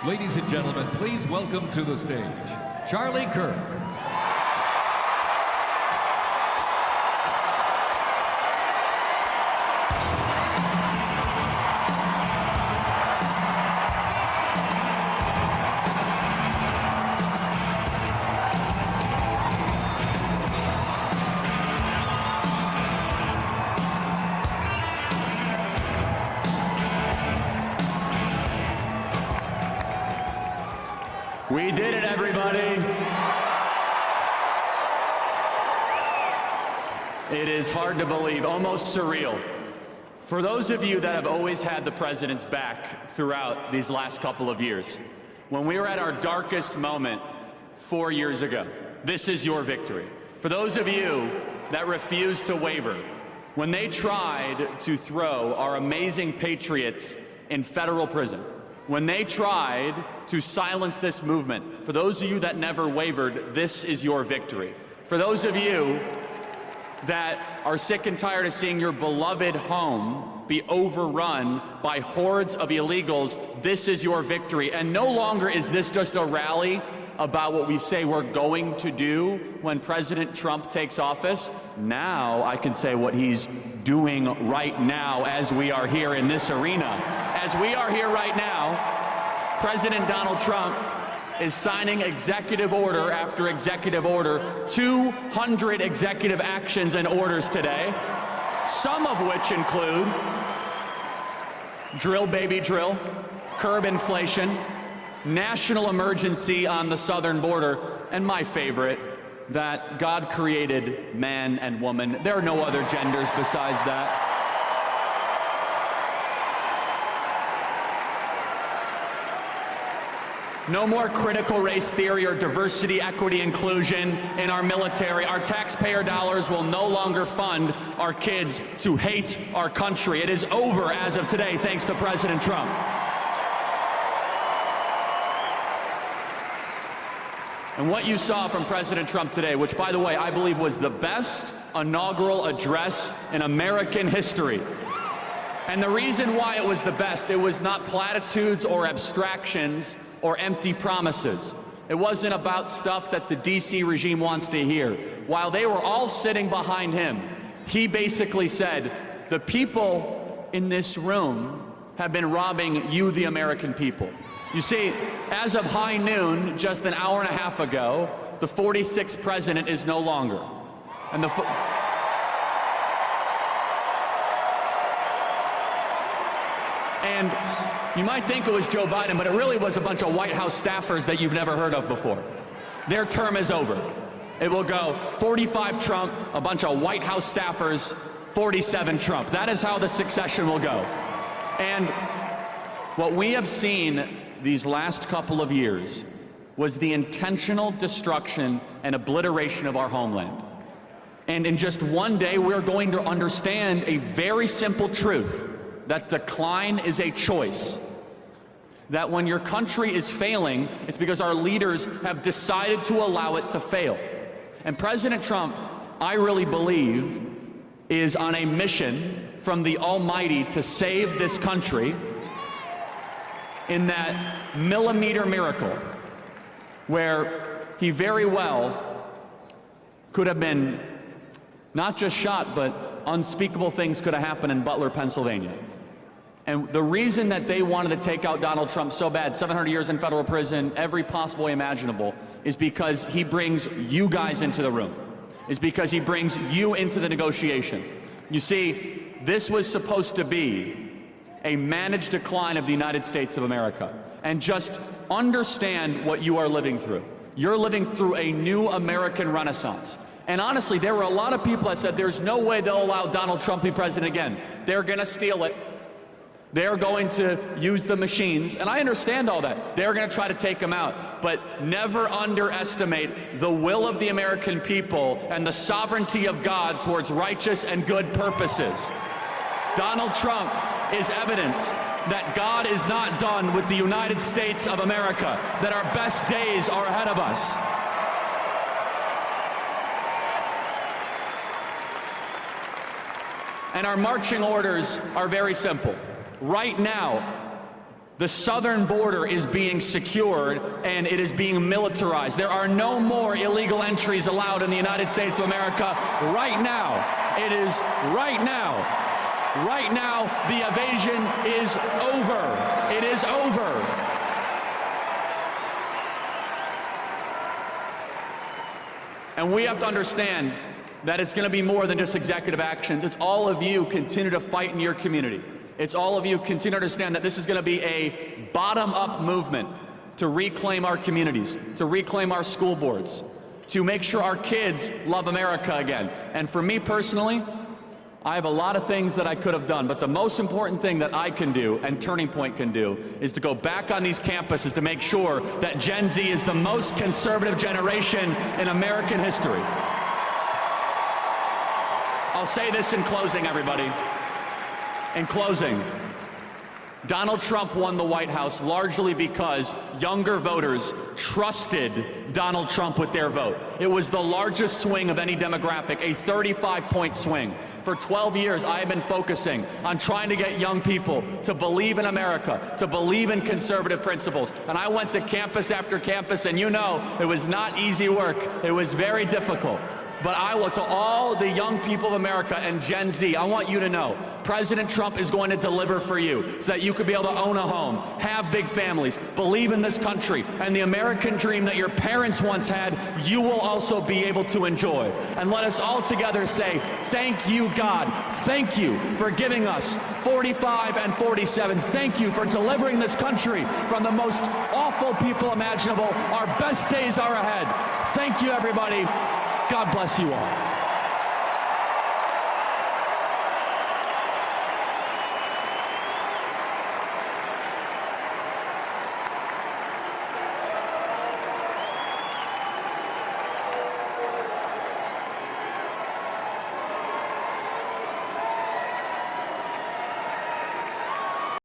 Ladies and gentlemen, please welcome to the stage, Charlie Kirk. We did it, everybody. It is hard to believe, almost surreal. For those of you that have always had the president's back throughout these last couple of years, when we were at our darkest moment 4 years ago, this is your victory. For those of you that refuse to waver, when they tried to throw our amazing patriots in federal prison, when they tried to silence this movement, for those of you that never wavered, this is your victory. For those of you that are sick and tired of seeing your beloved home be overrun by hordes of illegals, this is your victory. And no longer is this just a rally about what we say we're going to do when President Trump takes office. Now I can say what he's doing right now as we are here in this arena. As we are here right now, President Donald Trump is signing executive order after executive order, 200 executive actions and orders today, some of which include drill baby drill, curb inflation, national emergency on the southern border, and my favorite, that God created man and woman. There are no other genders besides that. No more critical race theory or diversity, equity, inclusion in our military. Our taxpayer dollars will no longer fund our kids to hate our country. It is over as of today, thanks to President Trump. And what you saw from President Trump today, which, by the way, I believe was the best inaugural address in American history. And the reason why it was the best, it was not platitudes or abstractions or empty promises. It wasn't about stuff that the DC regime wants to hear. While they were all sitting behind him, he basically said, the people in this room have been robbing you, the American people. You see, as of high noon, just an hour and a half ago, the 46th president is no longer. And you might think it was Joe Biden, but it really was a bunch of White House staffers that you've never heard of before. Their term is over. It will go 45 Trump, a bunch of White House staffers, 47 Trump. That is how the succession will go. And what we have seen these last couple of years was the intentional destruction and obliteration of our homeland. And in just one day, we're going to understand a very simple truth, that decline is a choice. That when your country is failing, it's because our leaders have decided to allow it to fail. And President Trump, I really believe, is on a mission from the Almighty to save this country in that millimeter miracle where he very well could have been not just shot, but unspeakable things could have happened in Butler, Pennsylvania. And the reason that they wanted to take out Donald Trump so bad, 700 years in federal prison, every possible way imaginable, is because he brings you guys into the room, is because he brings you into the negotiation. You see, this was supposed to be a managed decline of the United States of America. And just understand what you are living through. You're living through a new American renaissance. And honestly, there were a lot of people that said there's no way they'll allow Donald Trump to be president again. They're gonna steal it. They're going to use the machines, and I understand all that. They're going to try to take him out, but never underestimate the will of the American people and the sovereignty of God towards righteous and good purposes. Donald Trump is evidence that God is not done with the United States of America, that our best days are ahead of us. And our marching orders are very simple. Right now, The southern border is being secured and it is being militarized. There are no more illegal entries allowed in the United States of America right now. It is right now. Right now, the invasion is over. It is over. And we have to understand that it's going to be more than just executive actions. It's all of you continue to fight in your community. It's all of you continue to understand that this is going to be a bottom-up movement to reclaim our communities, to reclaim our school boards, to make sure our kids love America again. And for me personally, I have a lot of things that I could have done, but the most important thing that I can do and Turning Point can do is to go back on these campuses to make sure that Gen Z is the most conservative generation in American history. I'll say this in closing, everybody. In closing, Donald Trump won the White House largely because younger voters trusted Donald Trump with their vote. It was the largest swing of any demographic, a 35-point swing. For 12 years, I have been focusing on trying to get young people to believe in America, to believe in conservative principles. And I went to campus after campus, and you know, it was not easy work. It was very difficult. But I will, to all the young people of America and Gen Z, I want you to know, President Trump is going to deliver for you so that you could be able to own a home, have big families, believe in this country, and the American dream that your parents once had, you will also be able to enjoy. And let us all together say, thank you, God. Thank you for giving us 45 and 47. Thank you for delivering this country from the most awful people imaginable. Our best days are ahead. Thank you, everybody. God bless you all.